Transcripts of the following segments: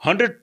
100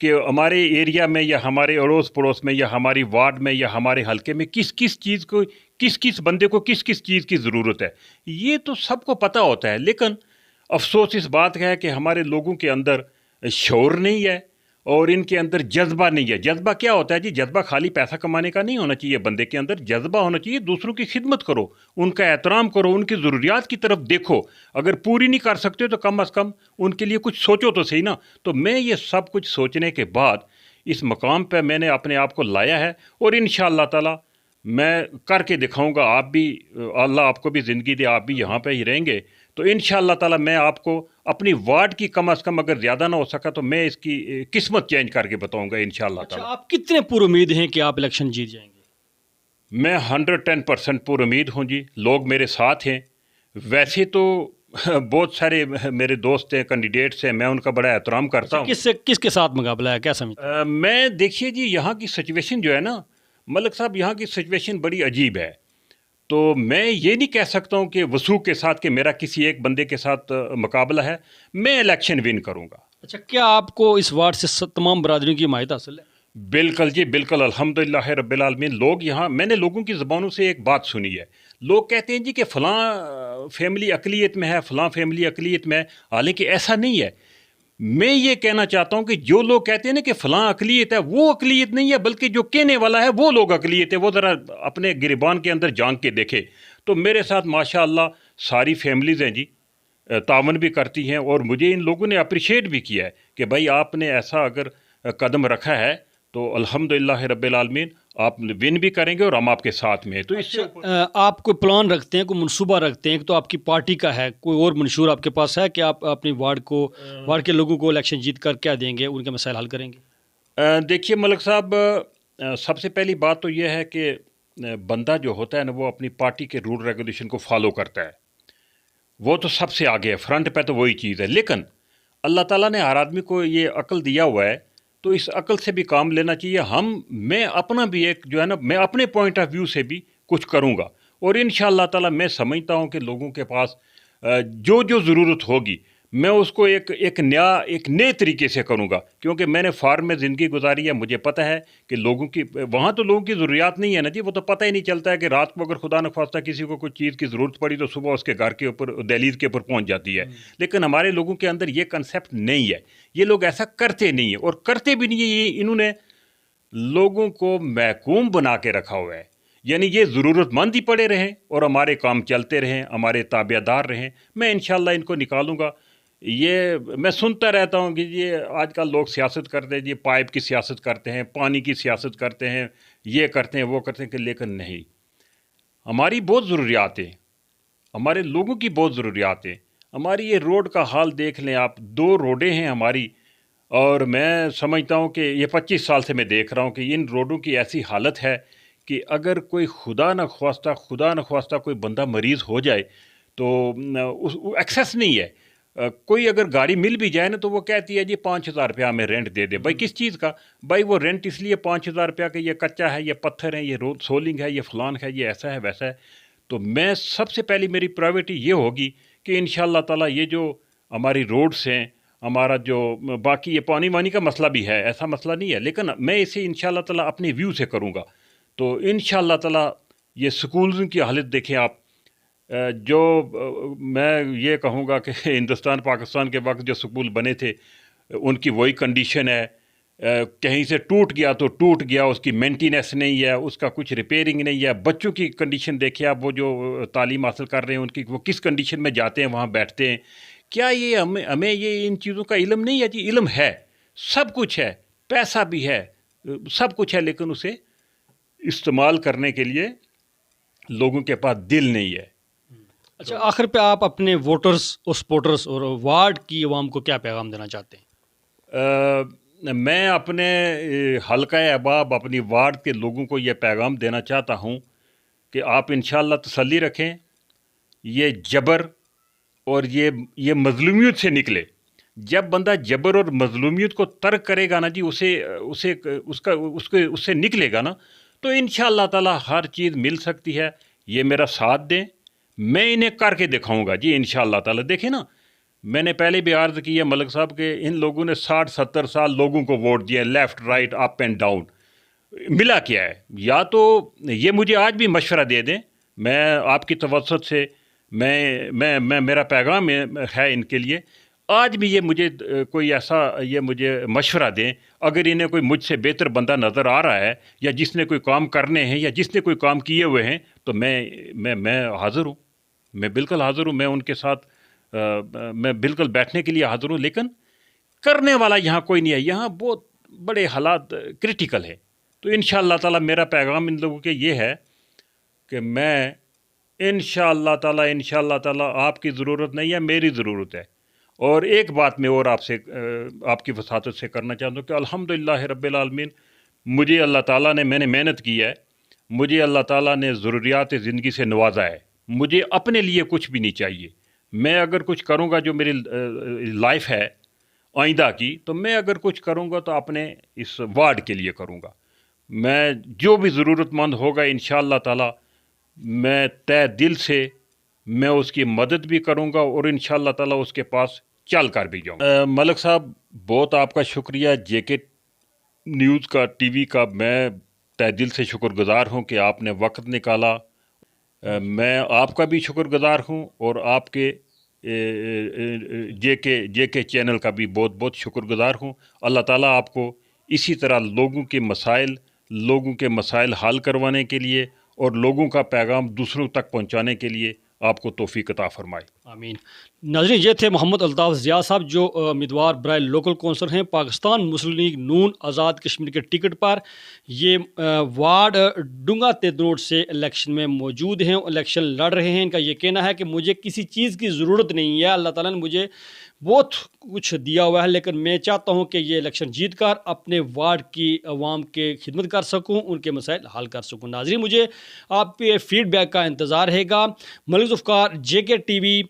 کہ ہمارے ایریا میں یا ہمارے اڑوس پڑوس میں یا ہماری وارڈ میں یا ہمارے حلقے میں کس کس چیز کو کس بندے کو کس چیز کی ضرورت ہے، یہ تو سب کو پتہ ہوتا ہے. لیکن افسوس اس بات کا ہے کہ ہمارے لوگوں کے اندر شعور نہیں ہے اور ان کے اندر جذبہ نہیں ہے. جذبہ کیا ہوتا ہے جی؟ جذبہ خالی پیسہ کمانے کا نہیں ہونا چاہیے. بندے کے اندر جذبہ ہونا چاہیے، دوسروں کی خدمت کرو، ان کا احترام کرو، ان کی ضروریات کی طرف دیکھو. اگر پوری نہیں کر سکتے تو کم از کم ان کے لیے کچھ سوچو تو صحیح نا. تو میں یہ سب کچھ سوچنے کے بعد اس مقام پہ میں نے اپنے آپ کو لایا ہے، اور انشاءاللہ تعالی میں کر کے دکھاؤں گا. آپ بھی، اللہ آپ کو بھی زندگی دے، آپ بھی یہاں پہ ہی رہیں گے تو انشاءاللہ تعالی میں آپ کو اپنی وارڈ کی کم از کم، اگر زیادہ نہ ہو سکا تو میں اس کی قسمت چینج کر کے بتاؤں گا انشاءاللہ تعالی. آپ کتنے پر امید ہیں کہ آپ الیکشن جیت جائیں گے؟ میں 110% پر امید ہوں جی. لوگ میرے ساتھ ہیں. ویسے تو بہت سارے میرے دوست ہیں، کینڈیڈیٹس ہیں، میں ان کا بڑا احترام کرتا ہوں. کس کے ساتھ مقابلہ ہے، کیا سمجھتے ہیں؟ میں دیکھیے جی، یہاں کی سچویشن جو ہے نا ملک صاحب، یہاں کی سچویشن بڑی عجیب ہے. تو میں یہ نہیں کہہ سکتا ہوں کہ وثوق کے ساتھ کہ میرا کسی ایک بندے کے ساتھ مقابلہ ہے. میں الیکشن ون کروں گا. اچھا، کیا آپ کو اس وارڈ سے تمام برادریوں کی حمایت حاصل ہے؟ بالکل جی، بالکل، الحمدللہ رب العالمین. لوگ یہاں، میں نے لوگوں کی زبانوں سے ایک بات سنی ہے. لوگ کہتے ہیں جی کہ فلاں فیملی اقلیت میں ہے، فلاں فیملی اقلیت میں ہے. حالانکہ ایسا نہیں ہے. میں یہ کہنا چاہتا ہوں کہ جو لوگ کہتے ہیں نا کہ فلاں اقلیت ہے، وہ اقلیت نہیں ہے، بلکہ جو کہنے والا ہے وہ لوگ اقلیت ہے. وہ ذرا اپنے گریبان کے اندر جھانک کے دیکھے. تو میرے ساتھ ماشاءاللہ ساری فیملیز ہیں جی، تعاون بھی کرتی ہیں، اور مجھے ان لوگوں نے اپریشیٹ بھی کیا ہے کہ بھائی آپ نے ایسا اگر قدم رکھا ہے تو الحمدللہ رب العالمین آپ ون بھی کریں گے اور ہم آپ کے ساتھ میں ہیں. تو اس سے آپ کوئی پلان رکھتے ہیں، کوئی منصوبہ رکھتے ہیں تو آپ کی پارٹی کا ہے، کوئی اور منشور آپ کے پاس ہے کہ آپ اپنی وارڈ کے لوگوں کو الیکشن جیت کر کیا دیں گے، ان کے مسائل حل کریں گے؟ دیکھیے ملک صاحب، سب سے پہلی بات تو یہ ہے کہ بندہ جو ہوتا ہے نا وہ اپنی پارٹی کے رول ریگولیشن کو فالو کرتا ہے. وہ تو سب سے آگے ہے، فرنٹ پہ تو وہی چیز ہے. لیکن اللہ تعالیٰ نے ہر آدمی کو یہ عقل دیا ہوا ہے تو اس عقل سے بھی کام لینا چاہیے. میں اپنا بھی ایک جو ہے نا، میں اپنے پوائنٹ آف ویو سے بھی کچھ کروں گا، اور انشاءاللہ تعالی میں سمجھتا ہوں کہ لوگوں کے پاس جو ضرورت ہوگی میں اس کو ایک نئے طریقے سے کروں گا. کیونکہ میں نے فارم میں زندگی گزاری ہے، مجھے پتہ ہے کہ وہاں تو لوگوں کی ضروریات نہیں ہے نا جی. وہ تو پتہ ہی نہیں چلتا ہے کہ رات کو اگر خدا نخواستہ کسی کو کوئی چیز کی ضرورت پڑی تو صبح اس کے گھر کے اوپر، دہلیز کے اوپر پہنچ جاتی ہے. لیکن ہمارے لوگوں کے اندر یہ کنسیپٹ نہیں ہے. یہ لوگ ایسا کرتے نہیں ہیں، اور کرتے بھی نہیں ہیں. یہ انہوں نے لوگوں کو محکوم بنا کے رکھا ہوا ہے. یعنی یہ ضرورت مند ہی پڑے رہیں اور ہمارے کام چلتے رہیں، ہمارے تابع دار رہیں. میں انشاءاللہ ان کو نکالوں گا. یہ میں سنتا رہتا ہوں کہ یہ آج کل لوگ سیاست کرتے ہیں جی، پائپ کی سیاست کرتے ہیں، پانی کی سیاست کرتے ہیں، یہ کرتے ہیں وہ کرتے ہیں. کہ لیکن نہیں، ہماری بہت ضروریات ہیں، ہمارے لوگوں کی بہت ضروریات ہیں. ہماری یہ روڈ کا حال دیکھ لیں آپ. 2 روڈیں ہیں ہماری، اور میں سمجھتا ہوں کہ یہ 25 سال سے میں دیکھ رہا ہوں کہ ان روڈوں کی ایسی حالت ہے کہ اگر کوئی خدا نخواستہ کوئی بندہ مریض ہو جائے تو ایکسیس نہیں ہے. کوئی اگر گاڑی مل بھی جائے نا تو وہ کہتی ہے جی 5,000 روپیہ ہمیں رینٹ دے دے. بھائی کس چیز کا؟ بھائی وہ رینٹ اس لیے 5,000 روپیہ کہ یہ کچا ہے، یہ پتھر ہے، یہ روڈ سولنگ ہے، یہ فلان ہے، یہ ایسا ہے ویسا ہے. تو میں سب سے پہلی میری پرائیورٹی یہ ہوگی کہ انشاءاللہ تعالیٰ یہ جو ہماری روڈس ہیں، ہمارا جو باقی یہ پانی وانی کا مسئلہ بھی ہے، ایسا مسئلہ نہیں ہے، لیکن میں اسے انشاءاللہ تعالیٰ اپنے ویو سے کروں گا. تو انشاءاللہ تعالیٰ یہ سکولز کی حالت دیکھیں آپ. جو میں یہ کہوں گا کہ ہندوستان پاکستان کے وقت جو سکول بنے تھے ان کی وہی کنڈیشن ہے. کہیں سے ٹوٹ گیا تو ٹوٹ گیا، اس کی مینٹیننس نہیں ہے، اس کا کچھ ریپیئرنگ نہیں ہے. بچوں کی کنڈیشن دیکھیں آپ، وہ جو تعلیم حاصل کر رہے ہیں ان کی وہ کس کنڈیشن میں جاتے ہیں، وہاں بیٹھتے ہیں. کیا یہ ہمیں یہ ان چیزوں کا علم نہیں ہے جی؟ علم ہے، سب کچھ ہے، پیسہ بھی ہے، سب کچھ ہے، لیکن اسے استعمال کرنے کے لیے لوگوں کے پاس دل نہیں ہے. اچھا، آخر پہ آپ اپنے ووٹرز اور سپورٹرز اور وارڈ کی عوام کو کیا پیغام دینا چاہتے ہیں؟ میں اپنے حلقہ احباب، اپنی وارڈ کے لوگوں کو یہ پیغام دینا چاہتا ہوں کہ آپ انشاءاللہ تسلی رکھیں. یہ جبر اور یہ مظلومیت سے نکلے. جب بندہ جبر اور مظلومیت کو ترک کرے گا نا جی، اس سے نکلے گا نا، تو انشاءاللہ تعالی ہر چیز مل سکتی ہے. یہ میرا ساتھ دیں، میں انہیں کر کے دکھاؤں گا جی انشاءاللہ تعالی. دیکھیں نا، میں نے پہلے بھی عرض کی ہے ملک صاحب کہ ان لوگوں نے 60-70 سال لوگوں کو ووٹ دیا، left right up and down, ملا کیا ہے؟ یا تو یہ مجھے آج بھی مشورہ دے دیں، میں آپ کی توسط سے میں میرا پیغام ہے ان کے لیے، آج بھی یہ مجھے کوئی ایسا یہ مجھے مشورہ دیں، اگر انہیں کوئی مجھ سے بہتر بندہ نظر آ رہا ہے یا جس نے کوئی کام کرنے ہیں یا جس نے کوئی کام کیے ہوئے ہیں تو میں حاضر ہوں، میں بالکل حاضر ہوں، میں ان کے ساتھ میں بالکل بیٹھنے کے لیے حاضر ہوں، لیکن کرنے والا یہاں کوئی نہیں ہے، یہاں بہت بڑے حالات کرٹیکل ہے۔ تو انشاءاللہ تعالی میرا پیغام ان لوگوں کے یہ ہے کہ میں انشاءاللہ تعالی آپ کی ضرورت نہیں ہے، میری ضرورت ہے۔ اور ایک بات میں اور آپ کی وساطت سے کرنا چاہتا ہوں کہ الحمدللہ رب العالمین، مجھے اللہ تعالیٰ نے، میں نے محنت کی ہے، مجھے اللہ تعالیٰ نے ضروریات زندگی سے نوازا ہے، مجھے اپنے لیے کچھ بھی نہیں چاہیے۔ میں اگر کچھ کروں گا جو میری لائف ہے آئندہ کی، تو میں اگر کچھ کروں گا تو اپنے اس وارڈ کے لیے کروں گا۔ میں جو بھی ضرورت مند ہوگا انشاءاللہ تعالی میں تہ دل سے میں اس کی مدد بھی کروں گا اور انشاءاللہ تعالی اس کے پاس چل کر بھی جاؤں گا۔ ملک صاحب بہت آپ کا شکریہ، جے کے نیوز کا، ٹی وی کا، میں تہ دل سے شکر گزار ہوں کہ آپ نے وقت نکالا۔ میں آپ کا بھی شکر گزار ہوں اور آپ کے جے کے چینل کا بھی بہت بہت شکر گزار ہوں۔ اللہ تعالیٰ آپ کو اسی طرح لوگوں کے مسائل حل کروانے کے لیے اور لوگوں کا پیغام دوسروں تک پہنچانے کے لیے آپ کو توفیق عطا فرمائے۔ آمین۔ ناظرین، یہ تھے محمد الطاف ضیاء صاحب جو امیدوار برائے لوکل کونسل ہیں پاکستان مسلم لیگ نون آزاد کشمیر کے ٹکٹ پر۔ یہ وارڈ ڈونگا تید روڈ سے الیکشن میں موجود ہیں، الیکشن لڑ رہے ہیں۔ ان کا یہ کہنا ہے کہ مجھے کسی چیز کی ضرورت نہیں ہے، اللہ تعالیٰ نے مجھے بہت کچھ دیا ہوا ہے، لیکن میں چاہتا ہوں کہ یہ الیکشن جیت کر اپنے وارڈ کی عوام کے خدمت کر سکوں، ان کے مسائل حل کر سکوں۔ ناظرین، مجھے آپ کے فیڈ بیک کا انتظار رہے گا۔ ملک ذوالفقار، جے کے ٹی وی،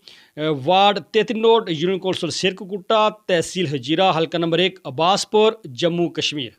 وارڈ 33 نوڈ، یونین کونسل سرکو کٹا، تحصیل ہجیرہ، حلقہ نمبر 1 عباس پور، جموں کشمیر۔